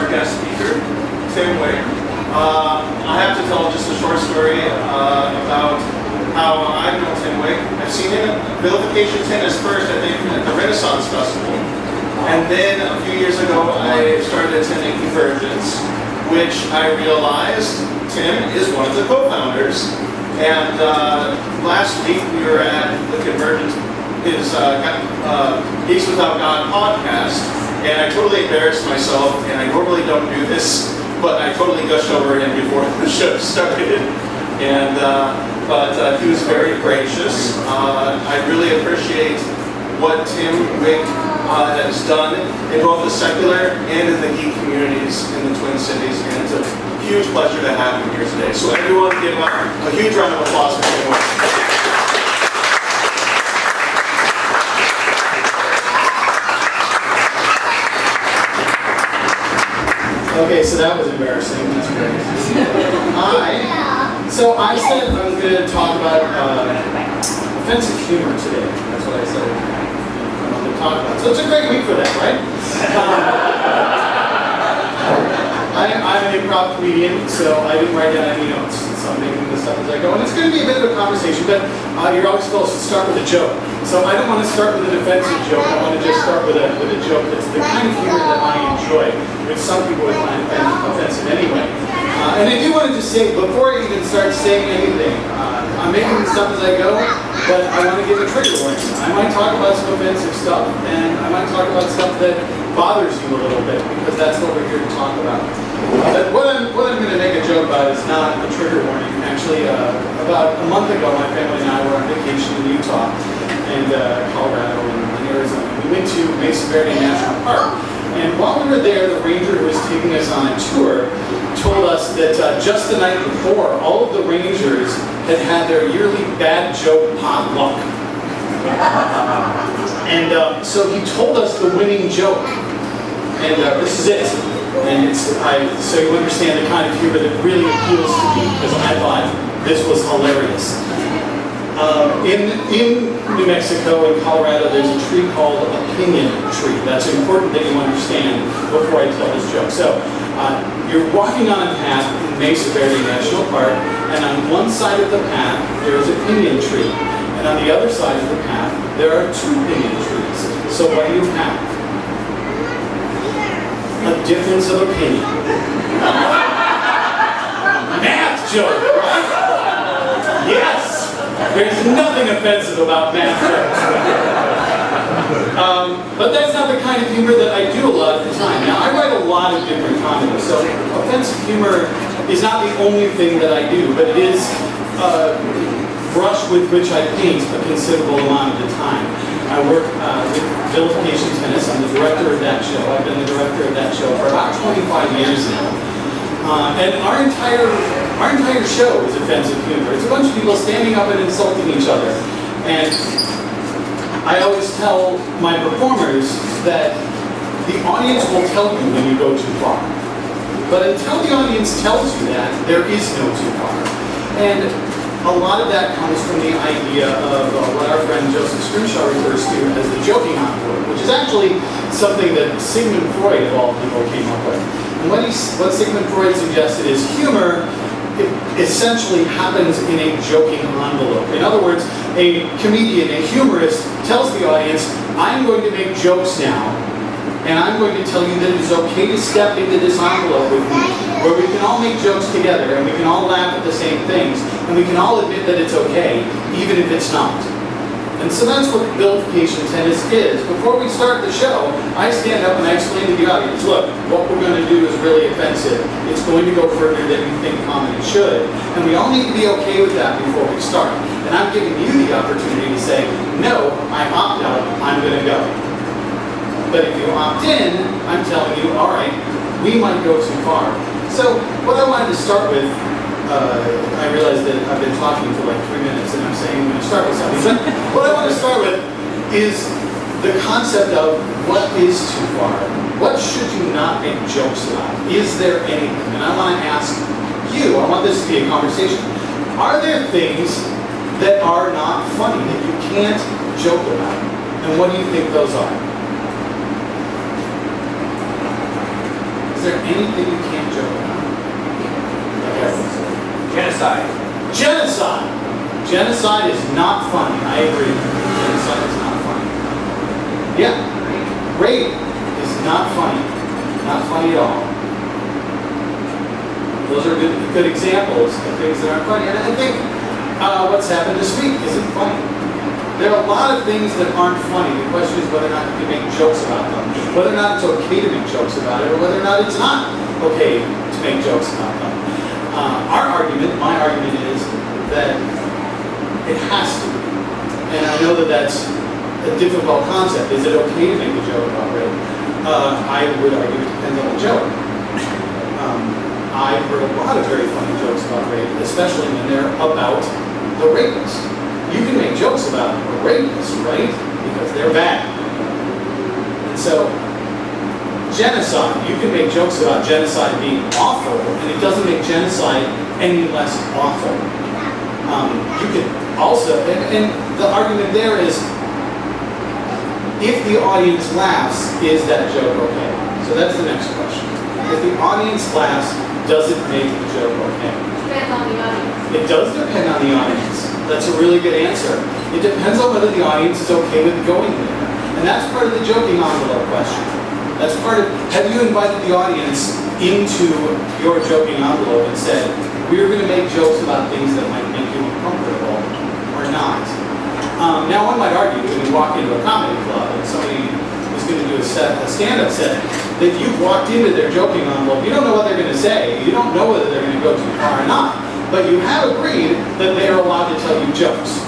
our guest speaker, Tim Wick. I have to tell just a short story about how I've known Tim Wick. I've seen him at Vilification Tennis first, I think, at the Renaissance Festival. And then a few years ago, I started attending Convergence, which I realized Tim is one of the co-founders. And last week we were at the Convergence, his Geeks Without God podcast, and I totally embarrassed myself, and I normally don't do this, but I totally gushed over him before the show started. And but he was very gracious. I really appreciate what Tim Wick has done in both the secular and in the geek communities in the Twin Cities, and it's a huge pleasure to have him here today. So everyone give up a huge round of applause for Tim Wick. Okay, so that was embarrassing. That's great. So I said I was going to talk about offensive humor today. That's what I said I wanted to talk about. So it's a great week for that, right? I'm an improv comedian, so I didn't write down any notes. So I'm making this up as I go. And it's going to be a bit of a conversation, but you're always supposed to start with a joke. So I don't want to start with an offensive joke. I want to just start with a joke that's the kind of humor that I enjoy, which some people would find offensive anyway. And I do want to just say, before I even start saying anything, I'm making this up as I go, but I want to give a trigger warning. I might talk about some offensive stuff, and I might talk about stuff that bothers you a little bit, because that's what we're here to talk about. But what I'm going to make a joke about is not a trigger warning. Actually, about a month ago, my family and I were on vacation in Utah and Colorado and Arizona. We went to Mesa Verde National Park. And while we were there, the ranger who was taking us on a tour told us that just the night before, all of the rangers had their yearly bad joke potluck. And so he told us the winning joke. And this is it. And so you understand the kind of humor that really appeals to me, because I thought this was hilarious. In New Mexico and Colorado, there's a tree called a pinyon tree. That's important that you understand before I tell this joke. So, you're walking on a path in Mesa Verde National Park, and on one side of the path, there is a pinyon tree. And on the other side of the path, there are two pinyon trees. So what do you have? A difference of opinion. Math joke, right? Yes! There's nothing offensive about math jokes. But that's not the kind of humor that I do a lot of the time. Now, I write a lot of different comedy, so offensive humor is not the only thing that I do, but it is a brush with which I paint a considerable amount of the time. I work with Vilification Tennis. I'm the director of that show. I've been the director of that show for about 25 years now. And our entire show is offensive humor. It's a bunch of people standing up and insulting each other. And I always tell my performers that the audience will tell you when you go too far. But until the audience tells you that, there is no too far. And a lot of that comes from the idea of what our friend Joseph Scrimshaw refers to as the joking envelope, which is actually something that Sigmund Freud, of all people, came up with. And what Sigmund Freud suggested is humor essentially happens in a joking envelope. In other words, a comedian, a humorist, tells the audience, I'm going to make jokes now, and I'm going to tell you that it is okay to step into this envelope with me, where we can all make jokes together, and we can all laugh at the same things, and we can all admit that it's okay, even if it's not. And so that's what Vilification Tennis is. Before we start the show, I stand up and I explain to the audience, look, what we're going to do is really offensive. It's going to go further than you think comedy should. And we all need to be okay with that before we start. And I'm giving you the opportunity to say, no, I opt out, I'm going to go. But if you opt in, I'm telling you, all right, we might go too far. So what I wanted to start with, I realize that I've been talking for like 3 minutes and I'm saying I'm going to start with something. But what I want to start with is the concept of what is too far. What should you not make jokes about? Is there anything? And I want to ask you, I want this to be a conversation. Are there things that are not funny, that you can't joke about? And what do you think those are? Does there anything you can't joke about? Genocide. Genocide! Genocide is not funny. I agree. Genocide is not funny. Yeah. Rape is not funny. Not funny at all. Those are good examples of things that aren't funny. And I think what's happened this week isn't funny. There are a lot of things that aren't funny. The question is whether or not you can make jokes about them. Whether or not it's okay to make jokes about it, or whether or not it's not okay to make jokes about them. My argument is that it has to be. And I know that that's a difficult concept. Is it okay to make a joke about rape? I would argue it depends on the joke. I've heard a lot of very funny jokes about rape, especially when they're about the rapist. You can make jokes about a rapist, right? Because they're bad. And so, genocide, you can make jokes about genocide being awful, and it doesn't make genocide any less awful. You can also, and the argument there is, if the audience laughs, is that joke okay? So that's the next question. If the audience laughs, does it make the joke okay? Depends on the audience. It does depend on the audience. That's a really good answer. It depends on whether the audience is okay with going there. And that's part of the joking envelope question. That's part of, have you invited the audience into your joking envelope and said, we're going to make jokes about things that might make you uncomfortable or not? Now one might argue when you walk into a comedy club and somebody is going to do a stand-up set, that you've walked into their joking envelope, you don't know what they're going to say, you don't know whether they're going to go too far or not, but you have agreed that they are allowed to tell you jokes.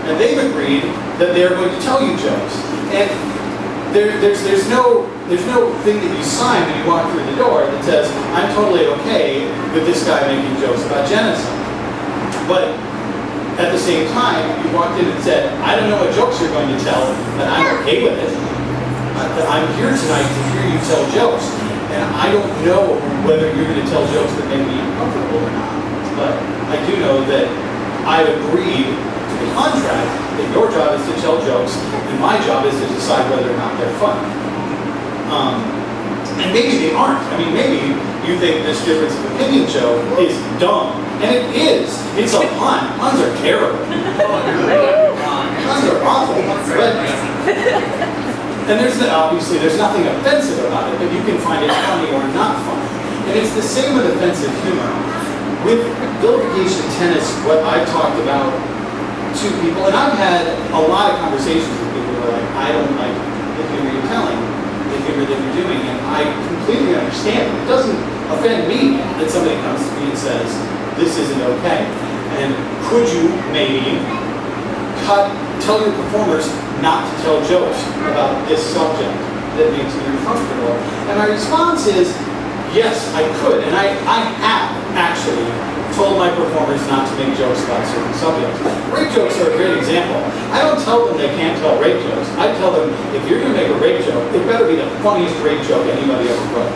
And they've agreed that they're going to tell you jokes. And there's no thing that you sign when you walk through the door that says, I'm totally okay with this guy making jokes about genocide. But at the same time, you walked in and said, I don't know what jokes you're going to tell, but I'm okay with it. I'm here tonight to hear you tell jokes. And I don't know whether you're going to tell jokes that make me uncomfortable or not. But I do know that I agreed to the contract that your job is to tell jokes, and my job is to decide whether or not they're fun. And maybe they aren't. I mean, maybe you think this difference of opinion joke is dumb. And it is. It's a pun. Puns are terrible. Puns are awful. And obviously there's nothing offensive about it, but you can find it funny or not funny. And it's the same with offensive humor. With Vilification Tennis, what I've talked about to people, and I've had a lot of conversations with people who are like, I don't like the humor you're telling, the humor that you're doing, and I completely understand. It doesn't offend me that somebody comes to me and says, this isn't okay. And could you maybe tell your performers not to tell jokes about this subject that makes me uncomfortable? And my response is, yes, I could. And I have actually told my performers not to make jokes about certain subjects. Rape jokes are a great example. I don't tell them they can't tell rape jokes. I tell them, if you're going to make a rape joke, it better be the funniest rape joke anybody ever wrote.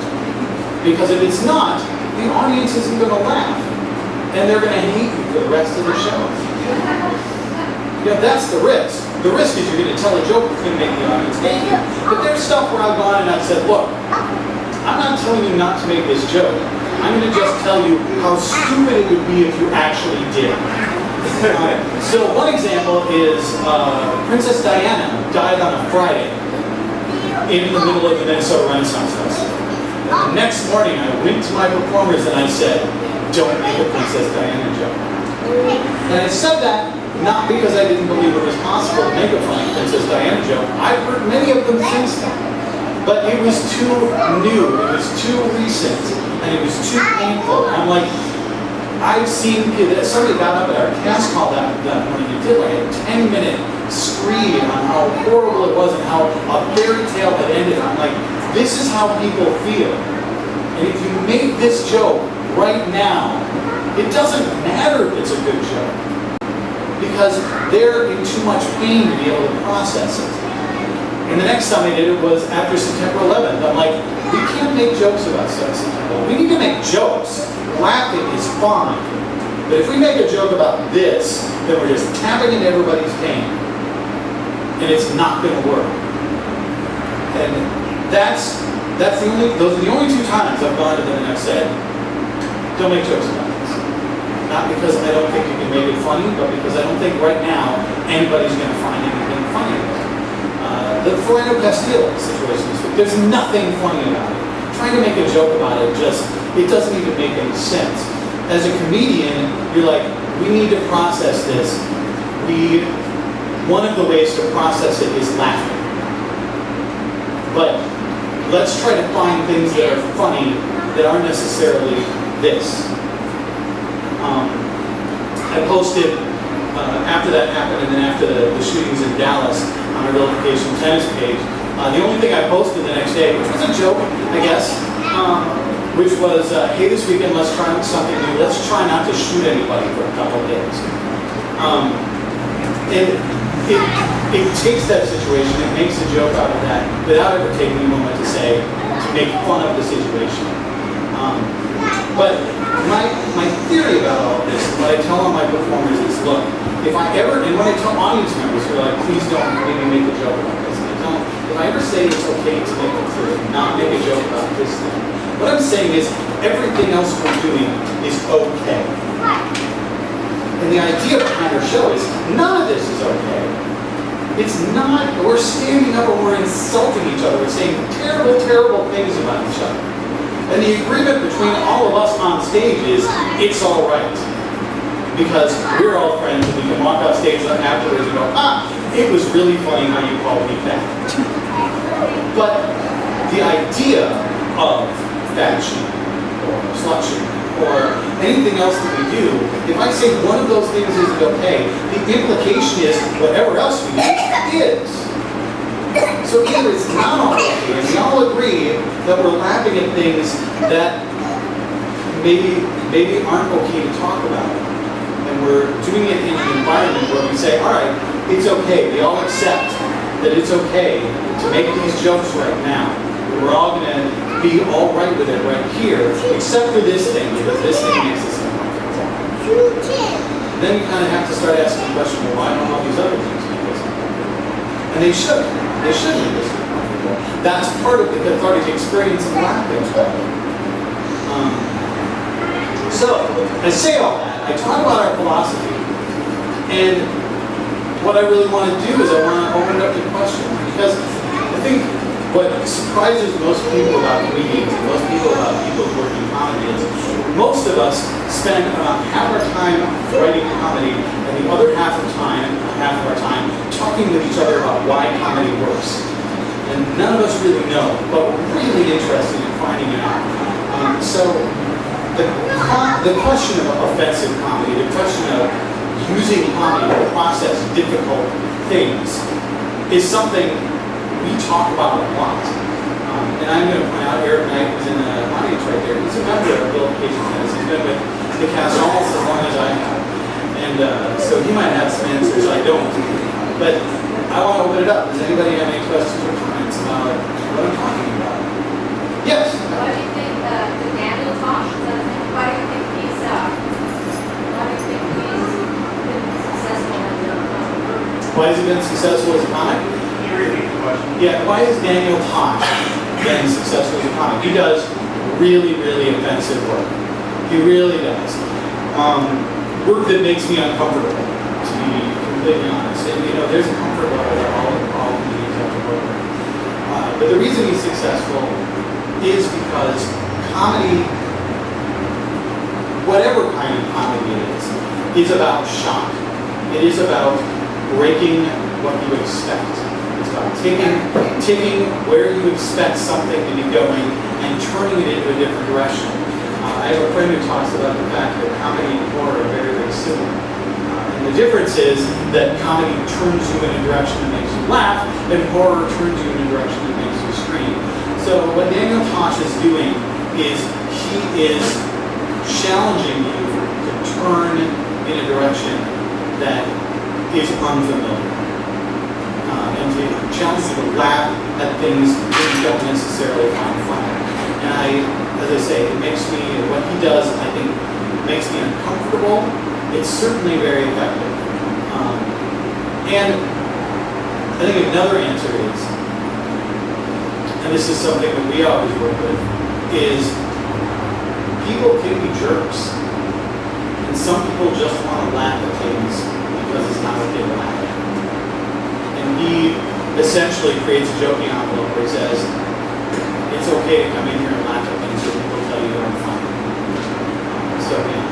Because if it's not, the audience isn't going to laugh. And they're going to hate you for the rest of the show. You know, that's the risk. The risk is you're going to tell a joke that's going to make the audience hate you. But there's stuff where I've gone and I've said, look, I'm not telling you not to make this joke. I'm going to just tell you how stupid it would be if you actually did. So one example is Princess Diana died on a Friday in the middle of the Minnesota Renaissance Festival. And the next morning I went to my performers and I said, don't make a Princess Diana joke. And I said that not because I didn't believe it was possible to make a funny Princess Diana joke. I've heard many of them since then. But it was too new, it was too recent, and it was too painful. And I'm like, I've seen, somebody got up at our cast call that morning and did like a 10-minute screed on how horrible it was and how a fairy tale had ended. I'm like, this is how people feel. And if you make this joke right now, it doesn't matter if it's a good joke. Because they're in too much pain to be able to process it. And the next time I did it was after September 11th. I'm like, we can't make jokes about September. We need to make jokes. Laughing is fine. But if we make a joke about this, then we're just tapping into everybody's pain. And it's not going to work. And that's those are the only two times I've gone to them and I've said, don't make jokes about this. Not because I don't think you can make it funny, but because I don't think right now anybody's going to find anything funny about it. The Philando Castile situation this week, there's nothing funny about it. Trying to make a joke about it it doesn't even make any sense. As a comedian, you're like, we need to process this. One of the ways to process it is laughing. But let's try to find things that are funny that aren't necessarily this. I posted, after that happened and then after the shootings in Dallas on our Vilification Tennis page, the only thing I posted the next day, which was a joke, I guess, which was, hey, this weekend let's try something new. Let's try not to shoot anybody for a couple of days. And it takes that situation, it makes a joke out of that without ever taking a moment to make fun of the situation. But my theory about all of this, and what I tell all my performers is, look, if I ever, and when I tell audience members who are like, please don't maybe make a joke about this, and I tell them, if I ever say it's okay to not make a joke about this thing, what I'm saying is everything else we're doing is okay. And the idea behind our show is none of this is okay. It's not, we're standing up and we're insulting each other. We're saying terrible, terrible things about each other. And the agreement between all of us on stage is, it's all right. Because we're all friends and we can walk off stage afterwards and go, it was really funny how you called me fat. But the idea of fat shaming or slut shaming or anything else that we do, if I say one of those things isn't okay, the implication is whatever else we do is. So either it's not all okay, and we all agree that we're laughing at things that maybe aren't okay to talk about. And we're doing it in an environment where we say, all right, it's okay. We all accept that it's okay to make these jokes right now. We're all going to be all right with it right here, except for this thing, because this thing makes us uncomfortable. Then you kind of have to start asking the question, well, why don't all these other things make us uncomfortable? And they should. They should make us uncomfortable. That's part of the cathartic experience of laughing. So, I say all that. I talk about our philosophy. And what I really want to do is I want to open it up to questions. Because I think what surprises most people about comedians and most people about people who work in comedy is most of us spend about half our time writing comedy and the other half of our time talking with each other about why comedy works. And none of us really know, but we're really interested in finding it out. So the question of offensive comedy, the question of using comedy to process difficult things is something we talk about a lot. And I'm going to point out Eric Knight, who's in the audience right there. He's a member of Vilification Tennis. He's been with the cast almost as long as I have. And so he might have some answers I don't. But I want to open it up. Does anybody have any questions or comments about what I'm talking about? Yes? What do you think the Daniel Tosh, why do you think he's been successful as a comic? Why has he been successful as a comic? Can you repeat the question? Yeah, why has Daniel Tosh been successful as a comic? He does really, really offensive work. He really does. Work that makes me uncomfortable, to be completely honest. And there's a comfort level that all comedians have to work with. But the reason he's successful is because comedy, whatever kind of comedy it is about shock. It is about breaking what you expect. It's about taking where you expect something to be going and turning it into a different direction. I have a friend who talks about the fact that comedy and horror are very, very similar. And the difference is that comedy turns you in a direction that makes you laugh, and horror turns you in a direction that makes you scream. So what Daniel Tosh is doing is he is challenging you to turn in a direction that is unfamiliar. And to challenge you to laugh at things that you don't necessarily find funny. And as I say, what he does, I think, makes me uncomfortable. It's certainly very effective. And I think another answer is, and and this is something that we always work with, is people can be jerks. And some people just want to laugh at things because it's not okay to laugh at. And he essentially creates a joking envelope where he says, it's okay to come in here and laugh at things so people tell you you're fun. So yeah.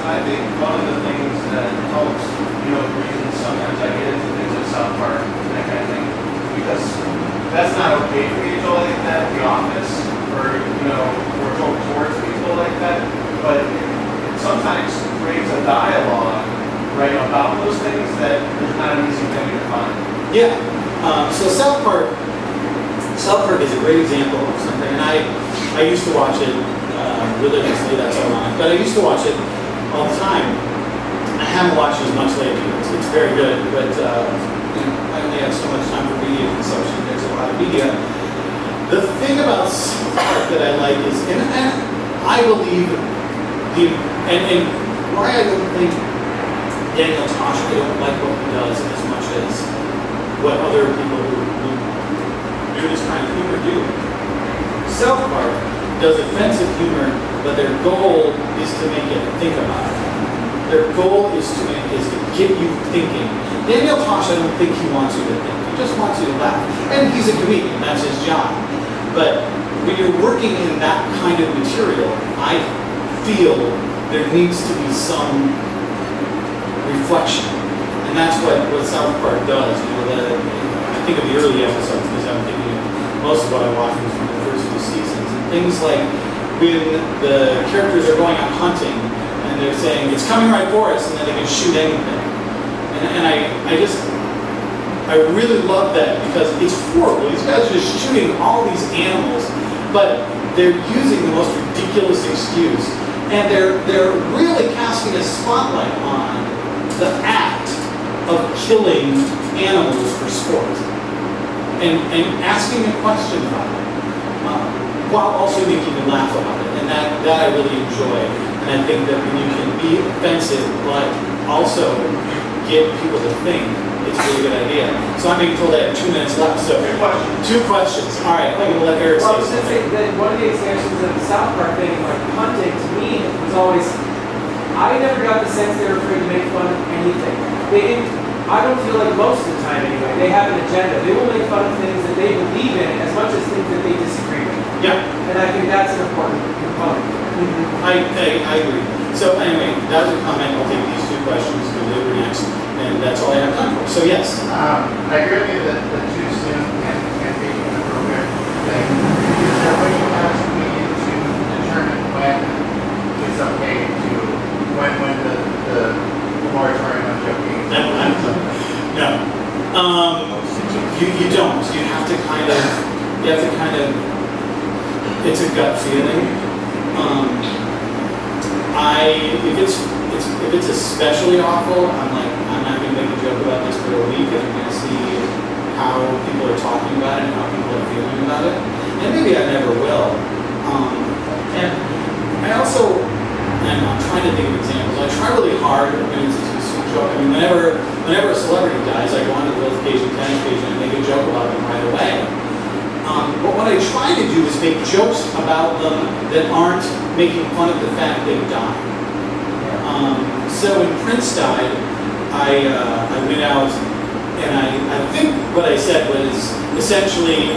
I think one of the things that helps, the reason sometimes I get into things like South Park and that kind of thing, because that's not okay for me to go like that at the office, or, or go towards people like that, but it sometimes creates a dialogue, right, about those things that is not an easy thing to find. Yeah. So South Park is a great example of something, and I used to watch it religiously, that's ironic, but I used to watch it all the time. I haven't watched it as much lately. It's very good, but I only have so much time for media consumption. There's a lot of media. The thing about South Park that I like is, and I believe, and why I don't think Daniel Tosh, I don't like what he does as much as what other people who do this kind of humor do. South Park does offensive humor, but their goal is to make you think about it. Their goal is to get you thinking. Daniel Tosh, I don't think he wants you to think. He just wants you to laugh. And he's a comedian, that's his job. But when you're working in that kind of material, I feel there needs to be some reflection. And that's what South Park does. I think of the early episodes because I'm thinking most of what I watched was from the first few seasons. And things like when the characters are going out hunting and they're saying, it's coming right for us, and then they can shoot anything. And I really love that because it's horrible. These guys are just shooting all these animals, but they're using the most ridiculous excuse. And they're really casting a spotlight on the act of killing animals for sport. And asking a question about it, while also making you laugh about it. And that I really enjoy. And I think that when you can be offensive, but also get people to think, it's a really good idea. So I'm being told I have 2 minutes left. So two questions. All right, I'm going to let Eric say something. One of the extensions of the South Park thing, like hunting, to me, was always, I never got the sense they were afraid to make fun of anything. They didn't. I don't feel like most of the time anyway, they have an agenda. They will make fun of things that they believe in as much as things that they disagree with. Yeah. And I think that's an important component. I agree. So anyway, that was a comment. I'll take these 2 questions to deliver next. And that's all I have time for. So yes. I agree with you that too soon can be an appropriate thing. Is there a way you ask me to determine when it's okay to, when the moratorium on joking? No. You don't. You have to kind of, it's a gut feeling. If it's especially awful, I'm not going to make a joke about this for a week, and I'm going to see how people are talking about it and how people are feeling about it. And maybe I never will. And I also, and I'm trying to think of examples, I try really hard when it's a joke. I mean, whenever a celebrity dies, I go on to the Vilification Tennis page and make a joke about them right away. But what I try to do is make jokes about them that aren't making fun of the fact they've died. So when Prince died, I went out and I think what I said was essentially,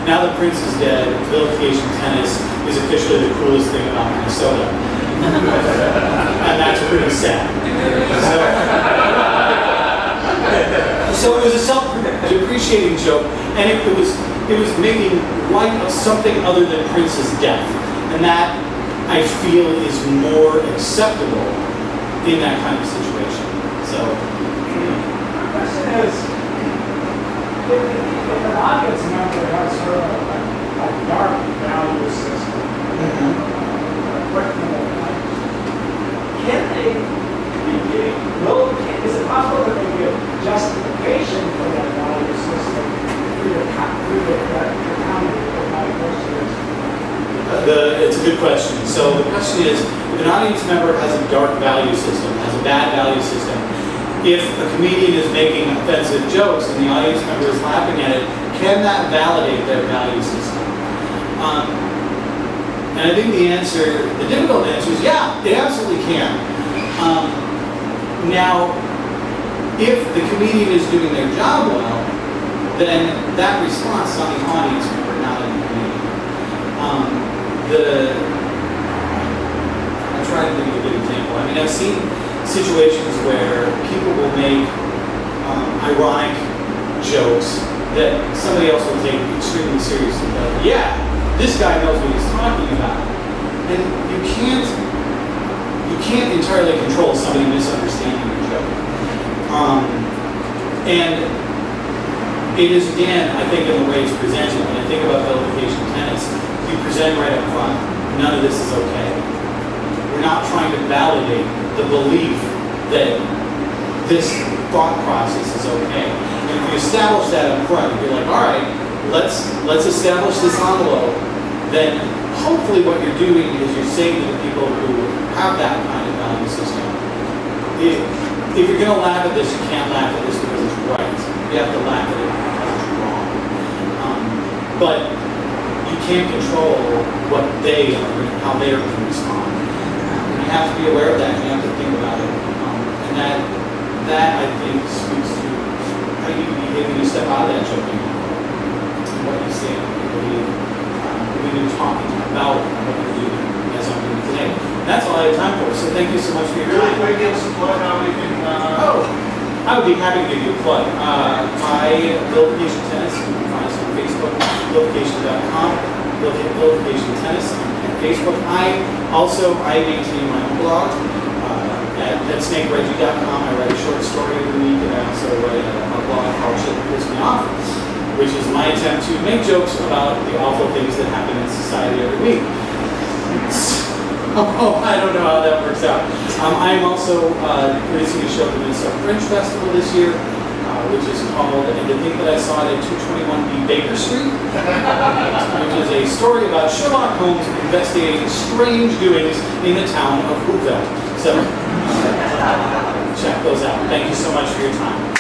now that Prince is dead, Vilification Tennis is officially the coolest thing about Minnesota. And that's pretty sad. So it was a self-depreciating joke, and it was making light of something other than Prince's death. And that, I feel, is more acceptable in that kind of situation. So, my question is, if an audience member has sort of a dark value system, can they be getting, is it possible that they get justification for that value system through the county? My question is. It's a good question. So the question is, if an audience member has a dark value system, has a bad value system, if a comedian is making offensive jokes and the audience member is laughing at it, Can that validate their value system? And I think the difficult answer is yeah, it absolutely can. Now, if the comedian is doing their job well, then that response is on the audience member, not on the comedian. I'll try to think of a good example. I mean, I've seen situations where people will make ironic jokes that somebody else will take extremely seriously. Like, yeah, this guy knows what he's talking about. And you can't entirely control somebody misunderstanding your joke. And it is, again, I think, in the way it's presented. When I think about Vilification Tennis, you present right up front, none of this is okay. We're not trying to validate the belief that this thought process is okay. And if you establish that up front, if you're like, all right, let's establish this envelope, then hopefully what you're doing is you're saying to the people who have that kind of value system, if you're going to laugh at this, you can't laugh at this because it's right. You have to laugh at it because it's wrong. But you can't control what how they are going to respond. You have to be aware of that. You have to think about it. And that I think speaks to how you behave when you step out of that joking and what you say. We've been talking about what you're doing as I'm doing today. That's all I have time for. So thank you so much for your Really time. quick, give us a plug how we can. I would be happy to give you a plug. Vilification Tennis. You can find us on Facebook, Vilification.com, Vilification Tennis on Facebook. I maintain my own blog at snakereggie.com. I write a short story every week, and I also write a blog called Shit That Pissed Me Off, which is my attempt to make jokes about the awful things that happen in society every week. I don't know how that works out. I'm also producing a show at the Minnesota Fringe Festival this year, which is called And the Thing That I Saw at 221B Baker Street, which is a story about Sherlock Holmes investigating strange doings in the town of Whoville. So, check those out. Thank you so much for your time.